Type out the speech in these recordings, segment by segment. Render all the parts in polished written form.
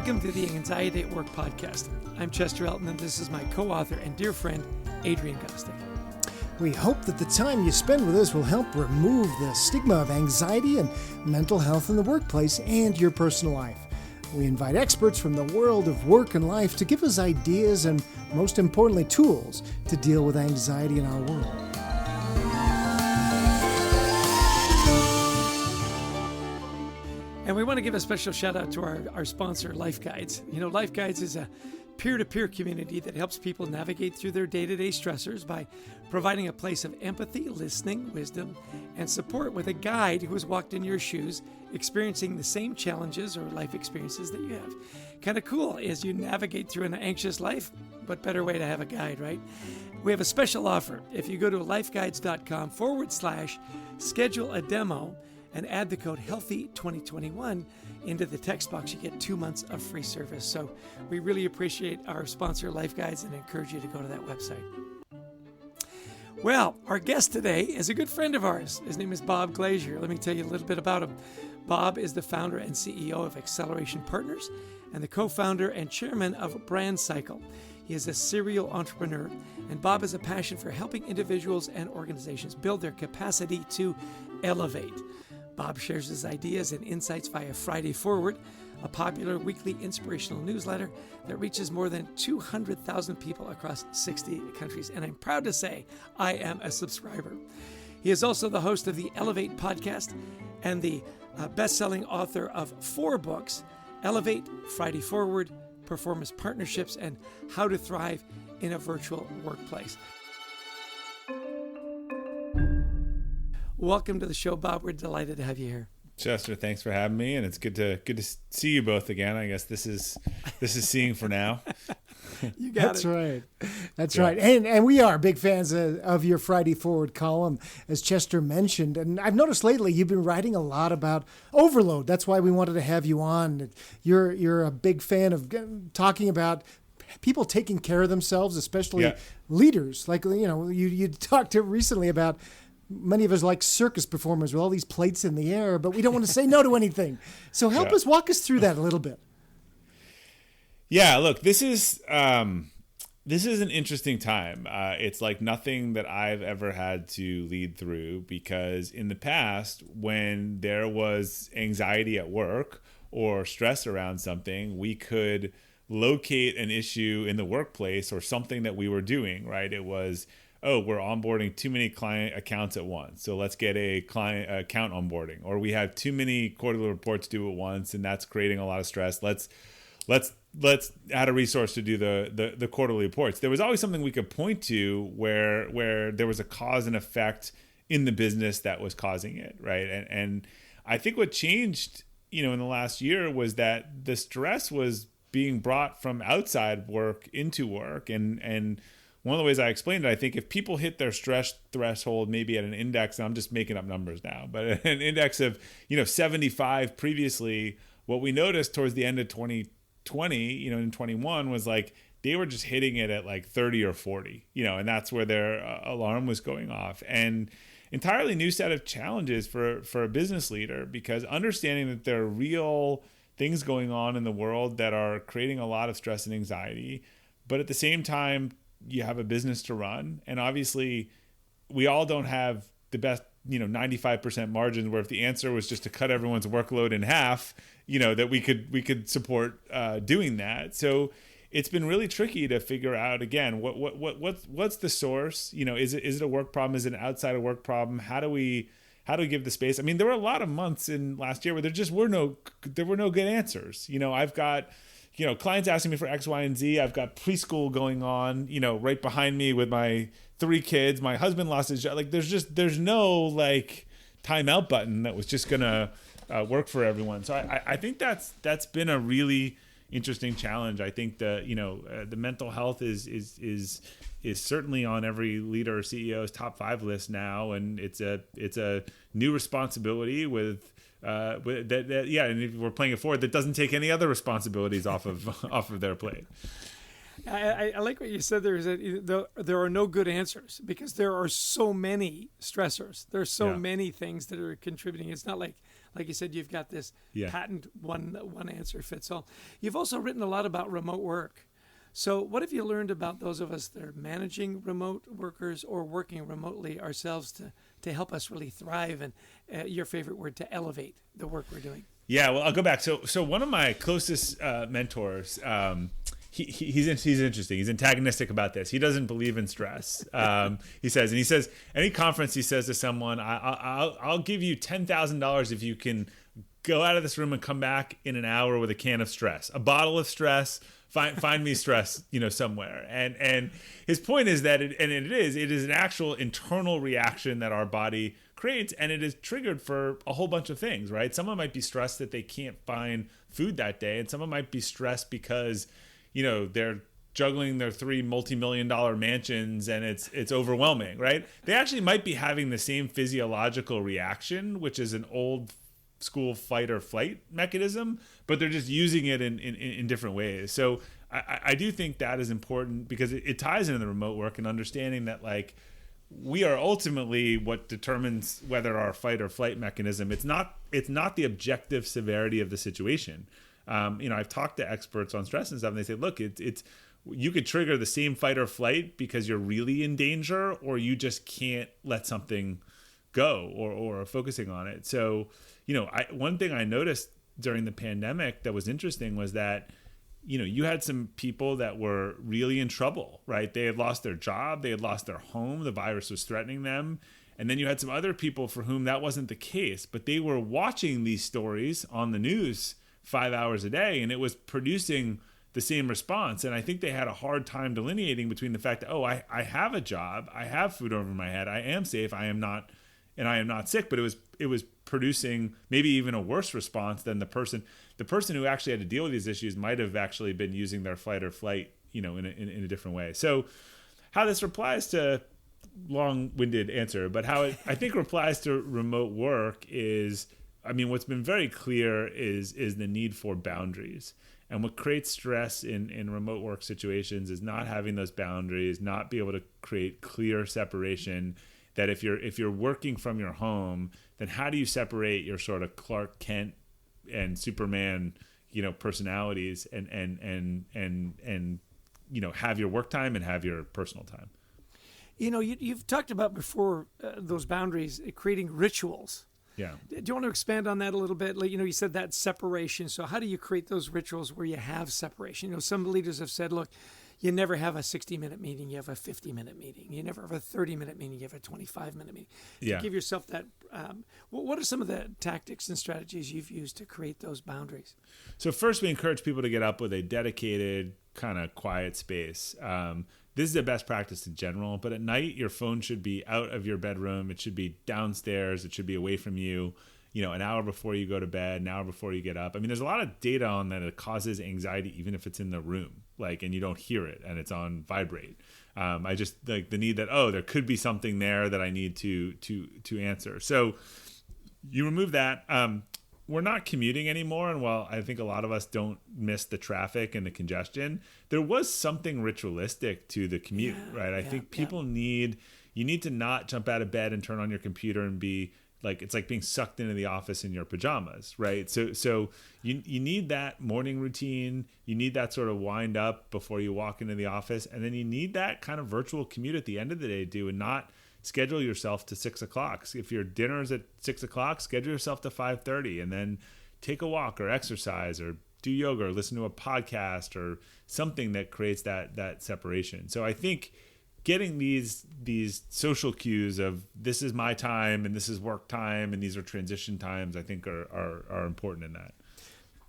Welcome to the Anxiety at Work podcast. I'm Chester Elton, and this is my co-author and dear friend, Adrian Gostick. We hope that the time you spend with us will help remove the stigma of anxiety and mental health in the workplace and your personal life. We invite experts from the world of work and life to give us ideas and, most importantly, tools to deal with anxiety in our world. And we want to give a special shout out to our sponsor, Life Guides. You know, Life Guides is a peer-to-peer community that helps people navigate through their day-to-day stressors by providing a place of empathy, listening, wisdom, and support with a guide who has walked in your shoes, experiencing the same challenges or life experiences that you have. Kind of cool as you navigate through an anxious life, but better way to have a guide, right? We have a special offer. If you go to lifeguides.com/schedule a demo, and add the code HEALTHY2021 into the text box, you get 2 months of free service. So we really appreciate our sponsor, Life Guides, and encourage you to go to that website. Well, our guest today is a good friend of ours. His name is Bob Glazier. Let me tell you a little bit about him. Bob is the founder and CEO of Acceleration Partners and the co-founder and chairman of Brand Cycle. He is a serial entrepreneur, and Bob has a passion for helping individuals and organizations build their capacity to elevate. Bob shares his ideas and insights via Friday Forward, a popular weekly inspirational newsletter that reaches more than 200,000 people across 60 countries. And I'm proud to say I am a subscriber. He is also the host of the Elevate podcast and the best-selling author of 4 books, Elevate, Friday Forward, Performance Partnerships, and How to Thrive in a Virtual Workplace. Welcome to the show, Bob. We're delighted to have you here. Chester, thanks for having me, and it's good to see you both again. I guess this is seeing for now. You got That's it. right. That's right. And we are big fans of your Friday Forward column, as Chester mentioned. And I've noticed lately you've been writing a lot about overload. That's why we wanted to have you on. You're a big fan of talking about people taking care of themselves, especially leaders. Like, you know, you talked recently about many of us like circus performers with all these plates in the air, but we don't want to say no to anything. So walk us through that a little bit. Yeah, look, this is an interesting time. It's like nothing that I've ever had to lead through, because in the past, when there was anxiety at work or stress around something, we could locate an issue in the workplace or something that we were doing, right? It was, oh, we're onboarding too many client accounts at once, so let's get a client account onboarding. Or we have too many quarterly reports due at once, and that's creating a lot of stress. Let's add a resource to do the quarterly reports. There was always something we could point to where there was a cause and effect in the business that was causing it, right? And I think what changed, in the last year was that the stress was being brought from outside work into work, and one of the ways I explained it, I think if people hit their stress threshold, maybe at an index, and I'm just making up numbers now, but at an index of, 75 previously, what we noticed towards the end of 2020, in 21 was like, they were just hitting it at like 30 or 40, and that's where their alarm was going off. And entirely new set of challenges for a business leader, because understanding that there are real things going on in the world that are creating a lot of stress and anxiety, but at the same time, you have a business to run. And obviously we all don't have the best, 95% margins, where if the answer was just to cut everyone's workload in half, that we could support doing that. So it's been really tricky to figure out, again, what's the source? Is it a work problem? Is it an outside of work problem? How do we give the space? I mean, there were a lot of months in last year where there were no good answers. I've got clients asking me for X, Y, and Z. I've got preschool going on, right behind me with my 3 kids. My husband lost his job. Like, there's no like timeout button that was just gonna work for everyone. So I think that's been a really interesting challenge. I think the mental health is certainly on every leader or CEO's top 5 list now, and it's a new responsibility with that, and if we're playing it forward, that doesn't take any other responsibilities off of their plate. I like what you said. There are no good answers, because there are so many stressors. There's so many things that are contributing. It's not like like you said, you've got this Yeah. patent one answer fits all. You've also written a lot about remote work. So what have you learned about those of us that are managing remote workers or working remotely ourselves to help us really thrive and, your favorite word, to elevate the work we're doing? Yeah, well, I'll go back. So one of my closest mentors, he's interesting. He's antagonistic about this. He doesn't believe in stress. He says any conference, he says to someone, I'll give you $10,000 if you can go out of this room and come back in an hour with a can of stress, a bottle of stress. Find me stress, somewhere. And his point is that it is an actual internal reaction that our body creates, and it is triggered for a whole bunch of things, right? Someone might be stressed that they can't find food that day, and someone might be stressed because, they're juggling their 3 multi-million-dollar mansions and it's overwhelming, right? They actually might be having the same physiological reaction, which is an old school fight or flight mechanism, but they're just using it in different ways. So I do think that is important because it ties into the remote work and understanding that, like, we are ultimately what determines whether our fight or flight mechanism, it's not the objective severity of the situation. I've talked to experts on stress and stuff, and they say, look, it's you could trigger the same fight or flight because you're really in danger, or you just can't let something go or are focusing on it. So, one thing I noticed during the pandemic that was interesting was that, you had some people that were really in trouble, right? They had lost their job, they had lost their home, the virus was threatening them. And then you had some other people for whom that wasn't the case, but they were watching these stories on the news 5 hours a day, and it was producing the same response. And I think they had a hard time delineating between the fact that, I have a job, I have food over my head, I am safe, I am not sick, but it was producing maybe even a worse response than the person who actually had to deal with these issues might have actually been using their fight or flight, in a different way. So how this applies to long-winded answer, but how it, I think, applies to remote work is, what's been very clear is the need for boundaries. And what creates stress in remote work situations is not having those boundaries, not be able to create clear separation. That if you're working from your home, then how do you separate your sort of Clark Kent and Superman, personalities and have your work time and have your personal time? You've talked about before those boundaries, creating rituals. Yeah. Do you want to expand on that a little bit? Like, you said that separation. So how do you create those rituals where you have separation? Some leaders have said, look, you never have a 60-minute meeting. You have a 50-minute meeting. You never have a 30-minute meeting. You have a 25-minute meeting. Yeah. Give yourself that. What are some of the tactics and strategies you've used to create those boundaries? So first, we encourage people to get up with a dedicated kind of quiet space. This is the best practice in general, but at night, your phone should be out of your bedroom. It should be downstairs. It should be away from you, an hour before you go to bed, an hour before you get up. There's a lot of data on that. It causes anxiety, even if it's in the room, and you don't hear it and it's on vibrate. I just like the need that, there could be something there that I need to answer. So you remove that. We're not commuting anymore, and while I think a lot of us don't miss the traffic and the congestion, there was something ritualistic to the commute, right? I think people you need to not jump out of bed and turn on your computer and be like, it's like being sucked into the office in your pajamas, right? So you need that morning routine, you need that sort of wind up before you walk into the office, and then you need that kind of virtual commute at the end of the day too, and not schedule yourself to 6 o'clock. If your dinner is at 6 o'clock, schedule yourself to 5:30, and then take a walk or exercise or do yoga or listen to a podcast or something that creates that separation. So I think getting these social cues of this is my time and this is work time and these are transition times, I think are important in that.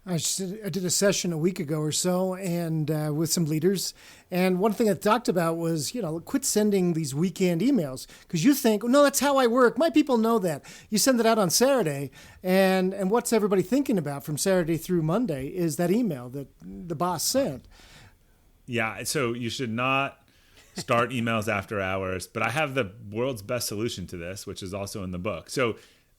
I did a session a week ago or so, and with some leaders, and one thing I talked about was, quit sending these weekend emails, because you think, no, that's how I work. My people know that. You send it out on Saturday, and what's everybody thinking about from Saturday through Monday is that email that the boss sent. Yeah, so you should not start emails after hours, but I have the world's best solution to this, which is also in the book. So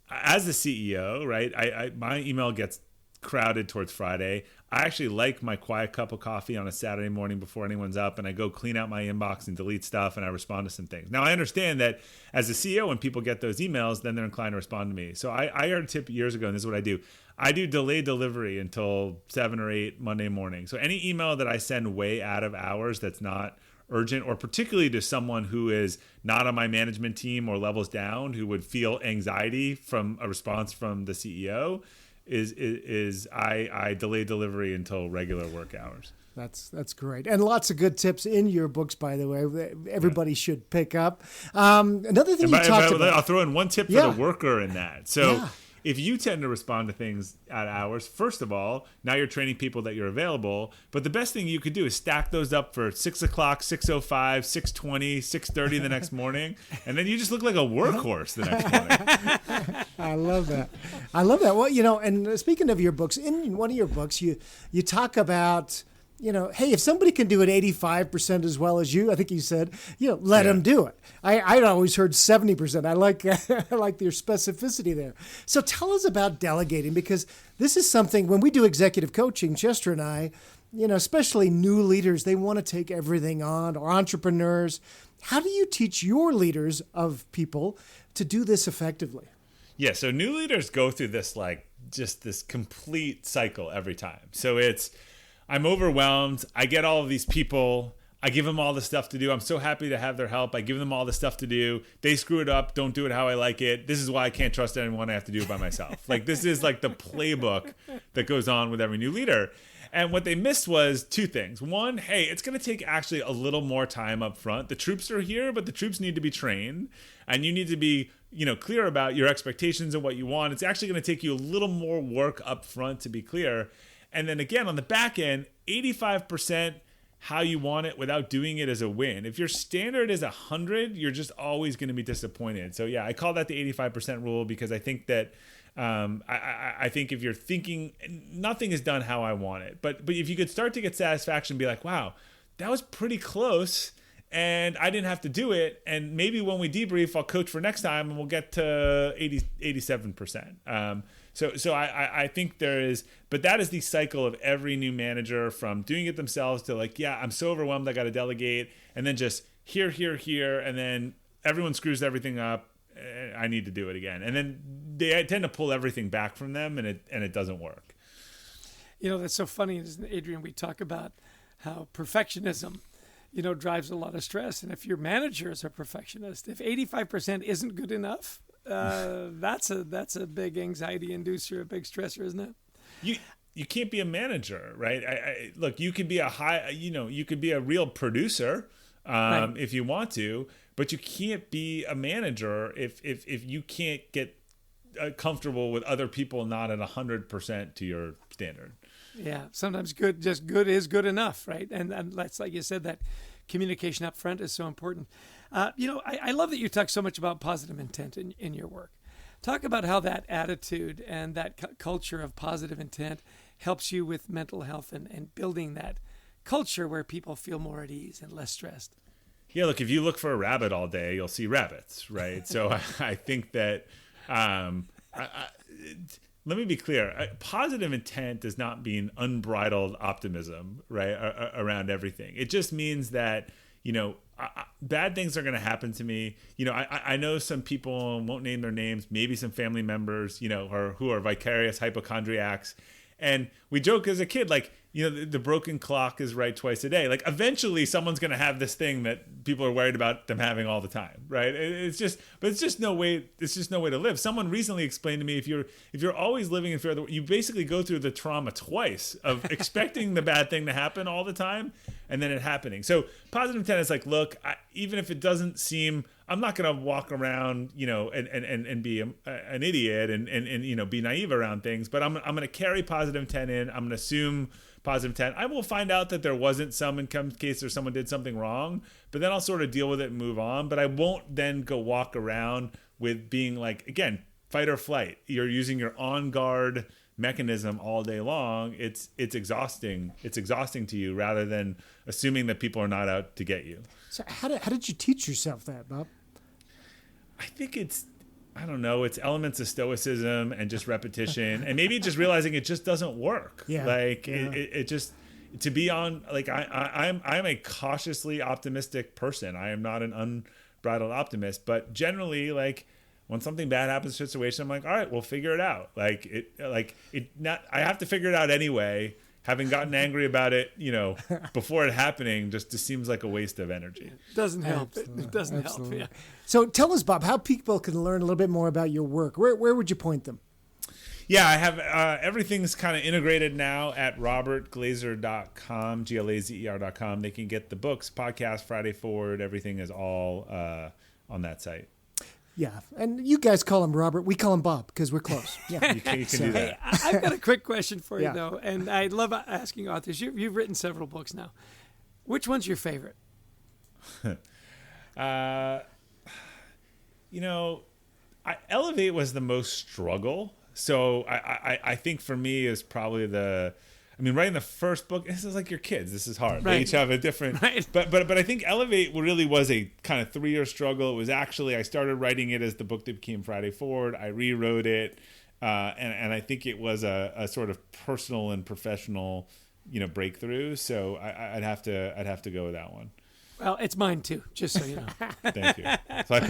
as the CEO, right, my email gets crowded towards Friday. I actually like my quiet cup of coffee on a Saturday morning before anyone's up, and I go clean out my inbox and delete stuff, and I respond to some things. Now, I understand that as a CEO, when people get those emails, then they're inclined to respond to me. So I heard a tip years ago, and this is what I do. I do delayed delivery until 7 or 8 Monday morning. So any email that I send way out of hours that's not urgent, or particularly to someone who is not on my management team or levels down, who would feel anxiety from a response from the CEO, is I delay delivery until regular work hours. That's great. And lots of good tips in your books, by the way. Everybody should pick up. Another thing you talked about. I'll throw in one tip for the worker in that. So if you tend to respond to things at hours, first of all, now you're training people that you're available. But the best thing you could do is stack those up for 6 o'clock, 6:05, 6:20, 6:30 the next morning. And then you just look like a workhorse the next morning. I love that. I love that. Well, and speaking of your books, in one of your books, you talk about, hey, if somebody can do it 85% as well as you, I think you said, let them do it. I'd always heard 70%. I like your specificity there. So tell us about delegating, because this is something, when we do executive coaching, Chester and I, especially new leaders, they want to take everything on, or entrepreneurs. How do you teach your leaders of people to do this effectively? Yeah, so new leaders go through this, just this complete cycle every time. So I'm overwhelmed. I get all of these people. I give them all the stuff to do. I'm so happy to have their help. I give them all the stuff to do. They screw it up. Don't do it how I like it. This is why I can't trust anyone. I have to do it by myself. This is the playbook that goes on with every new leader. And what they missed was two things. One, hey, it's going to take actually a little more time up front. The troops are here, but the troops need to be trained. And you need to be, clear about your expectations and what you want. It's actually going to take you a little more work up front to be clear. And then again, on the back end, 85% how you want it without doing it is a win. If your standard is 100, you're just always going to be disappointed. So yeah, I call that the 85% rule, because I think that I think if you're thinking nothing is done how I want it, but if you could start to get satisfaction, be like, wow, that was pretty close, and I didn't have to do it. And maybe when we debrief, I'll coach for next time and we'll get to 87%. So I think there is, but that is the cycle of every new manager, from doing it themselves to I'm so overwhelmed, I got to delegate, and then just here, and then everyone screws everything up. I need to do it again. And then they tend to pull everything back from them, and it doesn't work. That's so funny, isn't it, Adrian? We talk about how perfectionism, drives a lot of stress. And if your manager is a perfectionist, if 85% isn't good enough, that's a big anxiety inducer, a big stressor, isn't it? You can't be a manager, right? Look, you could be you could be a real producer right, if you want to, but you can't be a manager if you can't get comfortable with other people not at 100% to your standard. Yeah, sometimes good is good enough, right? And that's, like you said, that communication up front is so important. I love that you talk so much about positive intent in your work. Talk about how that attitude and that culture of positive intent helps you with mental health and building that culture where people feel more at ease and less stressed. Yeah, look, if you look for a rabbit all day, you'll see rabbits, right? So I think that, let me be clear. Positive intent does not mean unbridled optimism, right, around everything. It just means that, bad things are going to happen to me. I know some people, won't name their names, maybe some family members, who are vicarious hypochondriacs. And we joke as a kid, the broken clock is right twice a day. Eventually someone's going to have this thing that people are worried about them having all the time, right? It's just no way to live. Someone recently explained to me, if you're always living in fear, you basically go through the trauma twice of expecting the bad thing to happen all the time and then it happening. So positive intent is look, even if it doesn't seem, I'm not going to walk around, and be an idiot and be naive around things, but I'm going to carry positive intent in. I'm going to assume positive intent. I will find out that there wasn't some, in some case, or someone did something wrong, but then I'll sort of deal with it and move on. But I won't then go walk around with being again, fight or flight. You're using your on guard mechanism all day long. It's exhausting. It's exhausting to you, rather than assuming that people are not out to get you. So how did you teach yourself that, Bob? I think it's I don't know, it's elements of stoicism and just repetition, and maybe just realizing it just doesn't work. Yeah. Like it just, to be on, like I'm a cautiously optimistic person. I am not an unbridled optimist, but generally, like, when something bad happens to a situation, I'm like, all right, we'll figure it out. I have to figure it out anyway. Having gotten angry about it, before it happening, just seems like a waste of energy. Doesn't help. It doesn't help. Yeah. So tell us, Bob, how people can learn a little bit more about your work. Where would you point them? Yeah, I have everything's kind of integrated now at robertglazer.com, glazer.com. They can get the books, podcast, Friday Forward. Everything is all on that site. Yeah, and you guys call him Robert. We call him Bob because we're close. Yeah, you can do that. Hey, I've got a quick question for you, though, and I love asking authors. You've written several books now. Which one's your favorite? Elevate was the most struggle. So I think for me is probably writing the first book, this is like your kids. This is hard. Right. They each have a different, right. But I think Elevate really was a kind of 3-year struggle. It was actually, I started writing it as the book that became Friday Forward. I rewrote it. And I think it was a sort of personal and professional, breakthrough. So I'd have to go with that one. Well, it's mine too, just so you know. Thank you. So I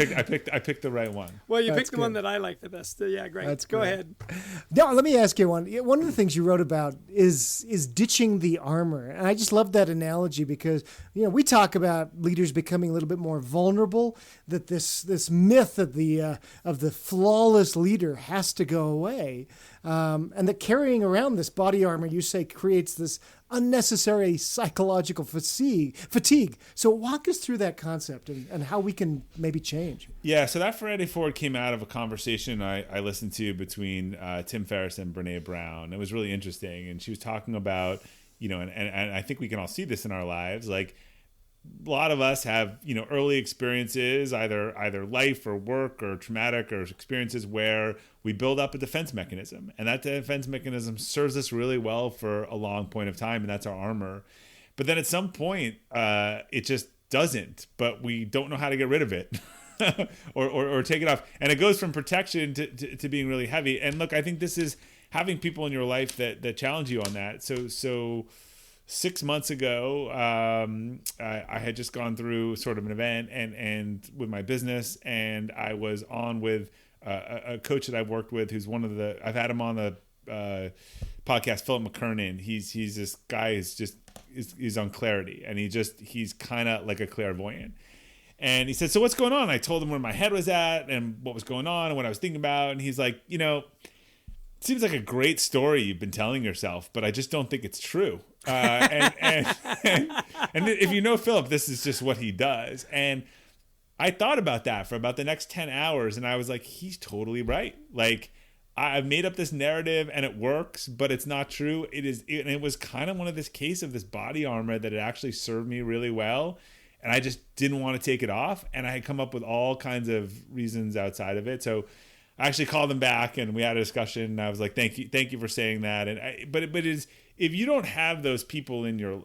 picked the right one. Well, you That's picked the good. one that I like the best. Yeah, great. That's Go great. ahead. Now, let me ask you one. One of the things you wrote about is ditching the armor, and I just love that analogy because we talk about leaders becoming a little bit more vulnerable. That this myth of the flawless leader has to go away, and that carrying around this body armor, you say, creates this unnecessary psychological fatigue. So walk us through that concept and how we can maybe change. Yeah, so that Friday Forward came out of a conversation I listened to between Tim Ferriss and Brene Brown. It was really interesting, and she was talking about, and I think we can all see this in our lives, like a lot of us have, early experiences, either life or work or traumatic or experiences where we build up a defense mechanism. And that defense mechanism serves us really well for a long point of time, and that's our armor. But then at some point, it just doesn't, but we don't know how to get rid of it or take it off. And it goes from protection to being really heavy. And look, I think this is having people in your life that challenge you on that. So 6 months ago, I had just gone through sort of an event and with my business, and I was on with a coach that I've worked with, who's I've had him on the podcast, Philip McKernan. He's this guy he's on clarity, and he's kind of like a clairvoyant. And he said, "So what's going on?" I told him where my head was at and what was going on and what I was thinking about, and he's like, seems like a great story you've been telling yourself, but I just don't think it's true. And if you know Philip, this is just what he does. And I thought about that for about the next 10 hours, and I was like, he's totally right. Like, I've made up this narrative and it works, but it's not true. It was kind of one of this case of this body armor that it actually served me really well. And I just didn't want to take it off. And I had come up with all kinds of reasons outside of it. So I actually called them back and we had a discussion, and I was like, thank you for saying that. But it is, if you don't have those people in your,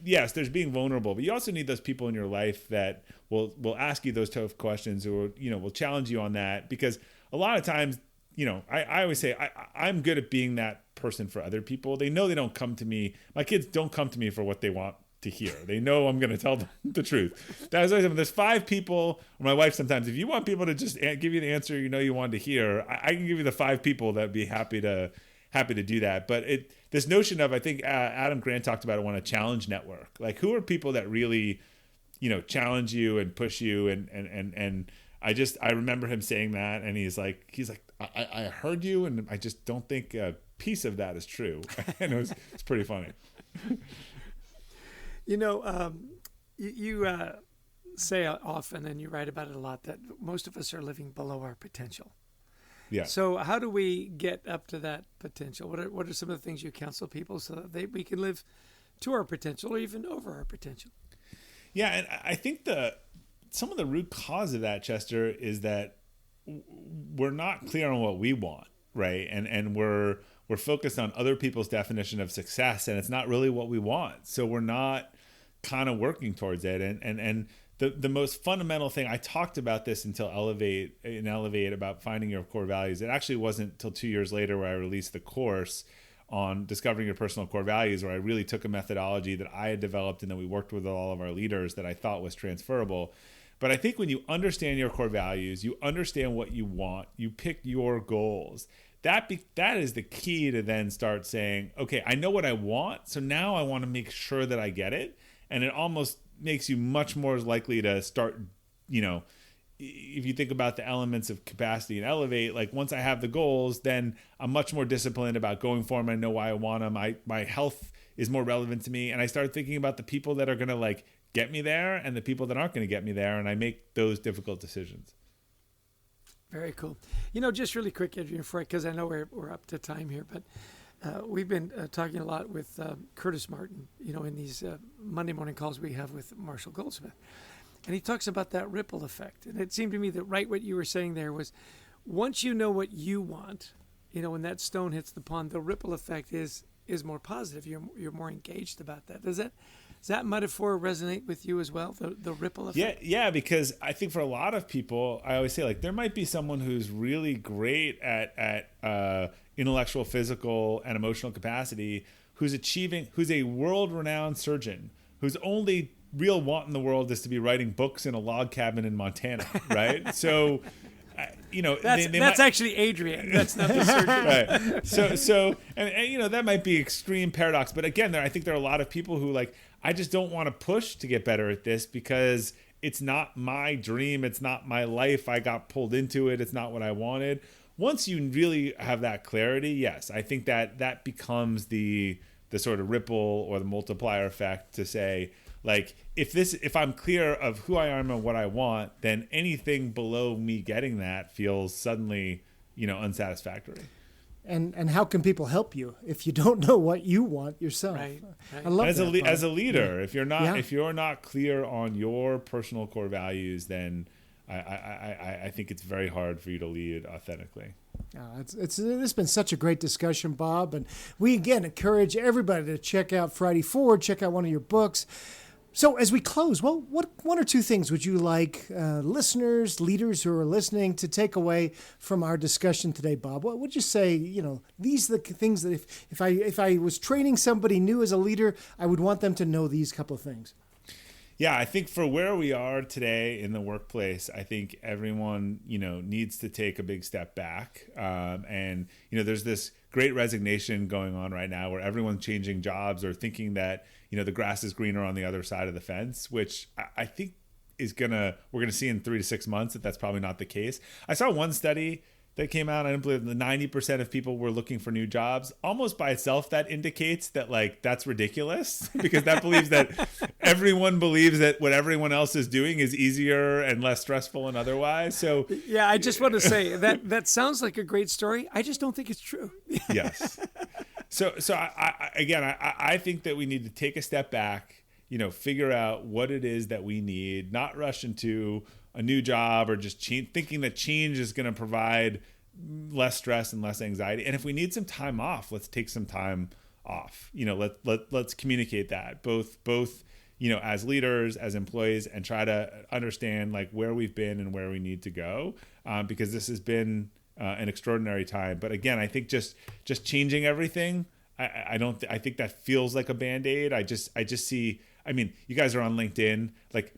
yes, there's being vulnerable, but you also need those people in your life that will ask you those tough questions, or, will challenge you on that. Because a lot of times, I always say I'm good at being that person for other people. They know they don't come to me. My kids don't come to me for what they want to hear. They know I'm going to tell them the truth. That's why there's 5 people, or my wife sometimes, if you want people to just give you the answer you wanted to hear, I can give you the 5 people that'd be happy to do that. But this notion of, I think Adam Grant talked about it on a challenge network. Like, who are people that really, challenge you and push you, and I remember him saying that, and he's like, I heard you, and I just don't think a piece of that is true. And it's pretty funny. You say often, and you write about it a lot, that most of us are living below our potential. Yeah. So how do we get up to that potential? What are some of the things you counsel people so that we can live to our potential or even over our potential? Yeah, and I think some of the root cause of that, Chester, is that we're not clear on what we want, right? And we're focused on other people's definition of success, and it's not really what we want. So we're not kind of working towards it. And the most fundamental thing, I talked about this until Elevate about finding your core values. It actually wasn't until 2 years later where I released the course on discovering your personal core values, where I really took a methodology that I had developed and that we worked with all of our leaders that I thought was transferable. But I think when you understand your core values, you understand what you want, you pick your goals. That is the key to then start saying, okay, I know what I want, so now I want to make sure that I get it. And it almost makes you much more likely to start, if you think about the elements of capacity and Elevate, like once I have the goals, then I'm much more disciplined about going for them. I know why I want them. My health is more relevant to me. And I start thinking about the people that are going to like get me there and the people that aren't going to get me there. And I make those difficult decisions. Very cool. Just really quick, Adrian, because I know we're up to time here, but we've been talking a lot with Curtis Martin, in these Monday morning calls we have with Marshall Goldsmith. And he talks about that ripple effect. And it seemed to me that right what you were saying there was, once you know what you want, when that stone hits the pond, the ripple effect is more positive. You're more engaged about that. Does that metaphor resonate with you as well, the ripple effect? Yeah, because I think for a lot of people, I always say, like, there might be someone who's really great at intellectual, physical, and emotional capacity, who's a world-renowned surgeon, whose only real want in the world is to be writing books in a log cabin in Montana, right? So, that's actually Adrian. That's not the surgeon. Right. So, and that might be extreme paradox, but again, I think there are a lot of people who like, I just don't want to push to get better at this because it's not my dream. It's not my life. I got pulled into it. It's not what I wanted. Once you really have that clarity, yes, I think that becomes the sort of ripple or the multiplier effect to say, like, if I'm clear of who I am and what I want, then anything below me getting that feels suddenly, unsatisfactory. And how can people help you if you don't know what you want yourself? Right. I love as that. As a leader, if you're not clear on your personal core values, then I think it's very hard for you to lead authentically. It's been such a great discussion, Bob, and we again encourage everybody to check out Friday Forward, check out one of your books. So as we close, what one or two things would you like listeners, leaders who are listening to take away from our discussion today, Bob? What would you say, these are the things that if I was training somebody new as a leader, I would want them to know these couple of things? Yeah, I think for where we are today in the workplace, I think everyone, needs to take a big step back. And there's this great resignation going on right now where everyone's changing jobs or thinking that, the grass is greener on the other side of the fence, which I think we're going to see in 3 to 6 months that that's probably not the case. I saw one study that came out. I don't believe that 90% of people were looking for new jobs. Almost by itself, that indicates that that's ridiculous because that believes that everyone believes that what everyone else is doing is easier and less stressful and otherwise. So yeah, I just want to say that sounds like a great story. I just don't think it's true. Yes. So I think that we need to take a step back, figure out what it is that we need, not rush into a new job or just thinking that change is going to provide less stress and less anxiety. And if we need some time off, let's take some time off. Let's communicate that both as leaders, as employees, and try to understand where we've been and where we need to go, because this has been an extraordinary time. But again, I think just changing everything, I think that feels like a Band-Aid. I just see. I mean, you guys are on LinkedIn.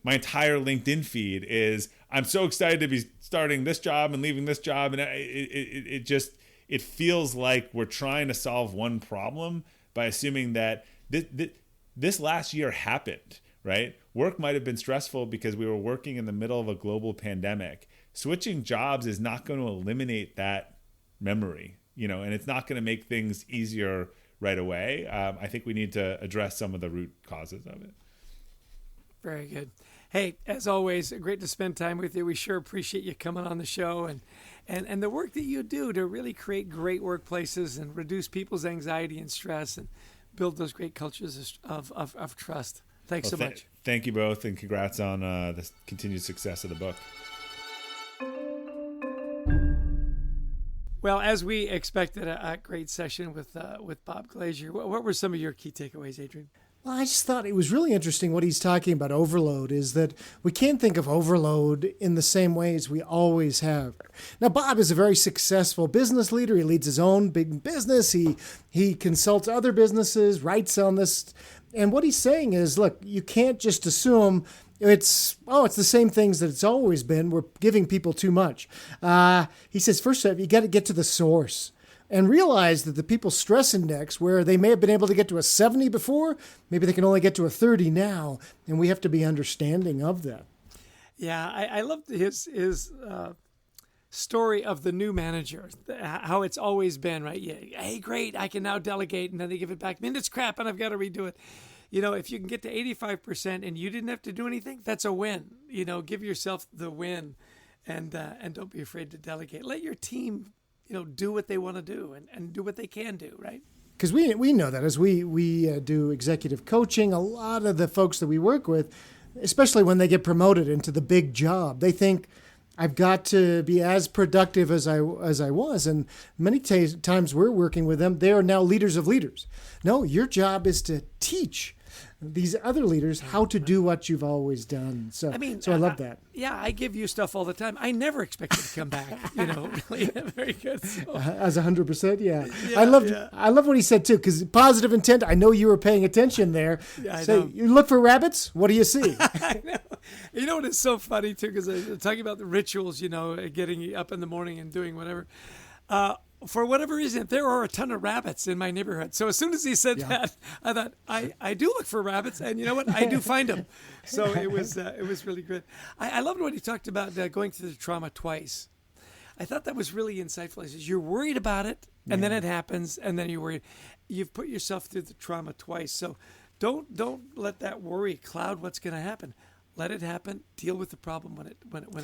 My entire LinkedIn feed is, I'm so excited to be starting this job and leaving this job. And it feels like we're trying to solve one problem by assuming that this last year happened, right? Work might have been stressful because we were working in the middle of a global pandemic. Switching jobs is not going to eliminate that memory, and it's not going to make things easier right away. I think we need to address some of the root causes of it. Very good. Hey, as always, great to spend time with you. We sure appreciate you coming on the show and the work that you do to really create great workplaces and reduce people's anxiety and stress and build those great cultures of trust. Thanks so much. Thank you both, and congrats on the continued success of the book. Well, as we expected, a great session with Bob Glazier. What were some of your key takeaways, Adrian? Well, I just thought it was really interesting what he's talking about overload is that we can't think of overload in the same ways we always have. Now, Bob is a very successful business leader. He leads his own big business. He consults other businesses, writes on this. And what he's saying is, look, you can't just assume it's the same things that it's always been. We're giving people too much. He says, first off, you got to get to the source. And realize that the people's stress index, where they may have been able to get to a 70 before, maybe they can only get to a 30 now, and we have to be understanding of that. Yeah, I loved his story of the new manager, how it's always been, right? Yeah, hey, great, I can now delegate, and then they give it back. Man, it's crap, and I've got to redo it. If you can get to 85% and you didn't have to do anything, that's a win. Give yourself the win, and don't be afraid to delegate. Let your team do what they want to do and do what they can do, right? Because we know that as we do executive coaching, a lot of the folks that we work with, especially when they get promoted into the big job, they think, I've got to be as productive as I was. And many times we're working with them, they are now leaders of leaders. No, your job is to teach these other leaders how to do what you've always done. So I love that. Yeah, I give you stuff all the time. I never expect you to come back. Really very good. So. As 100%, yeah. I love what he said too, because positive intent. I know you were paying attention there. Yeah, I know. You look for rabbits. What do you see? I know. You know what is so funny too, because I'm talking about the rituals. Getting up in the morning and doing whatever. For whatever reason, there are a ton of rabbits in my neighborhood. So as soon as he said that, I thought, I do look for rabbits, and you know what? I do find them. So it was really good. I loved what he talked about going through the trauma twice. I thought that was really insightful. He says, you're worried about it, and then it happens, and then you're worried. You've put yourself through the trauma twice. So don't let that worry cloud what's going to happen. Let it happen. Deal with the problem when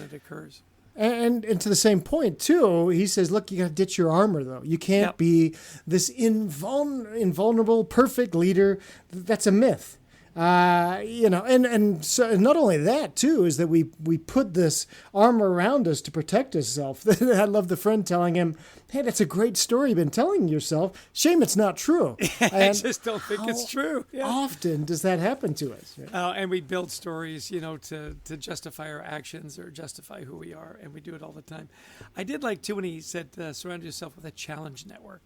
it occurs. And to the same point, too, he says, look, you got to ditch your armor, though. You can't be this invulnerable, perfect leader. That's a myth. And so not only that, too, is that we put this armor around us to protect ourselves. I love the friend telling him, hey, that's a great story you've been telling yourself. Shame it's not true. I just don't think it's true. Yeah. Often does that happen to us? And we build stories, to justify our actions or justify who we are, and we do it all the time. I did like, too, when he said, surround yourself with a challenge network.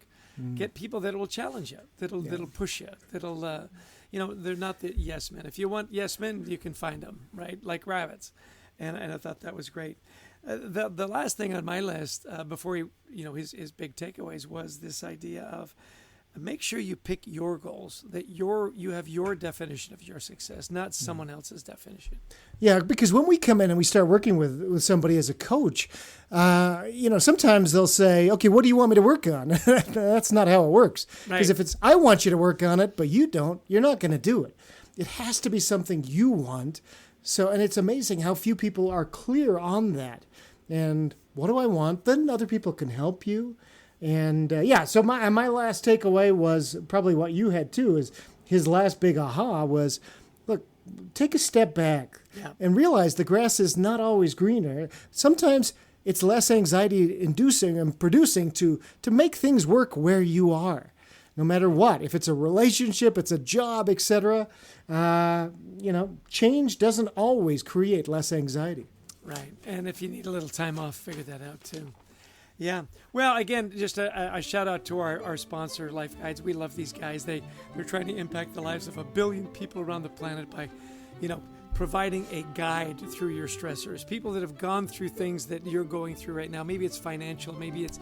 Get people that will challenge you, that'll push you, that'll... they're not the yes men. If you want yes men, you can find them, right? Like rabbits. And I thought that was great. The last thing on my list before his big takeaways was this idea of make sure you pick your goals, that you have your definition of your success, not someone else's definition. Yeah, because when we come in and we start working with somebody as a coach, sometimes they'll say, okay, what do you want me to work on? That's not how it works. Because if it's, I want you to work on it, but you don't, you're not going to do it. It has to be something you want. And it's amazing how few people are clear on that. And what do I want? Then other people can help you. And so my last takeaway was probably what you had too, is his last big aha was, look, take a step back and realize the grass is not always greener. Sometimes it's less anxiety inducing and producing to make things work where you are, no matter what. If it's a relationship, it's a job, etc. Change doesn't always create less anxiety. Right. And if you need a little time off, figure that out too. Yeah. Well, again, just a shout out to our sponsor, Life Guides. We love these guys. They're trying to impact the lives of 1 billion people around the planet by, providing a guide through your stressors. People that have gone through things that you're going through right now. Maybe it's financial. Maybe it's,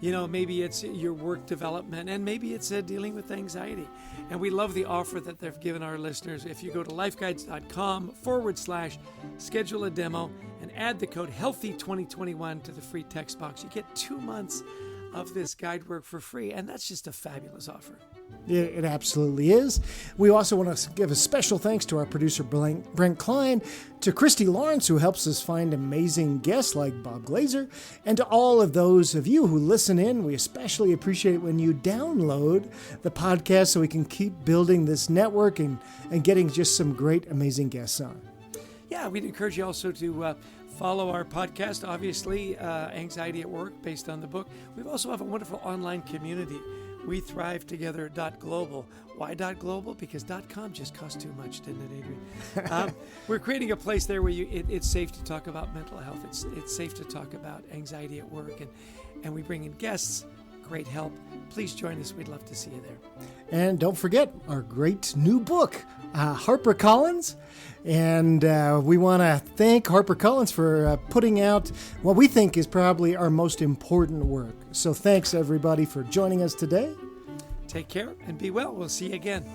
maybe it's your work development, and maybe it's dealing with anxiety. And we love the offer that they've given our listeners. If you go to lifeguides.com/schedule a demo and add the code HEALTHY2021 to the free text box, you get 2 months of this guide work for free. And that's just a fabulous offer. It absolutely is. We also want to give a special thanks to our producer, Brent Klein, to Christy Lawrence, who helps us find amazing guests like Bob Glazer, and to all of those of you who listen in. We especially appreciate it when you download the podcast so we can keep building this network and getting just some great, amazing guests on. Yeah, we'd encourage you also to follow our podcast, obviously, Anxiety at Work, based on the book. We also have a wonderful online community We Thrive Together.global. Why .global? Because .com just cost too much, didn't it, Adrian? We're creating a place there where it's safe to talk about mental health. It's safe to talk about anxiety at work, and we bring in guests. Great help. Please join us. We'd love to see you there. And don't forget our great new book, HarperCollins. And we want to thank HarperCollins for putting out what we think is probably our most important work. So thanks, everybody, for joining us today. Take care and be well. We'll see you again.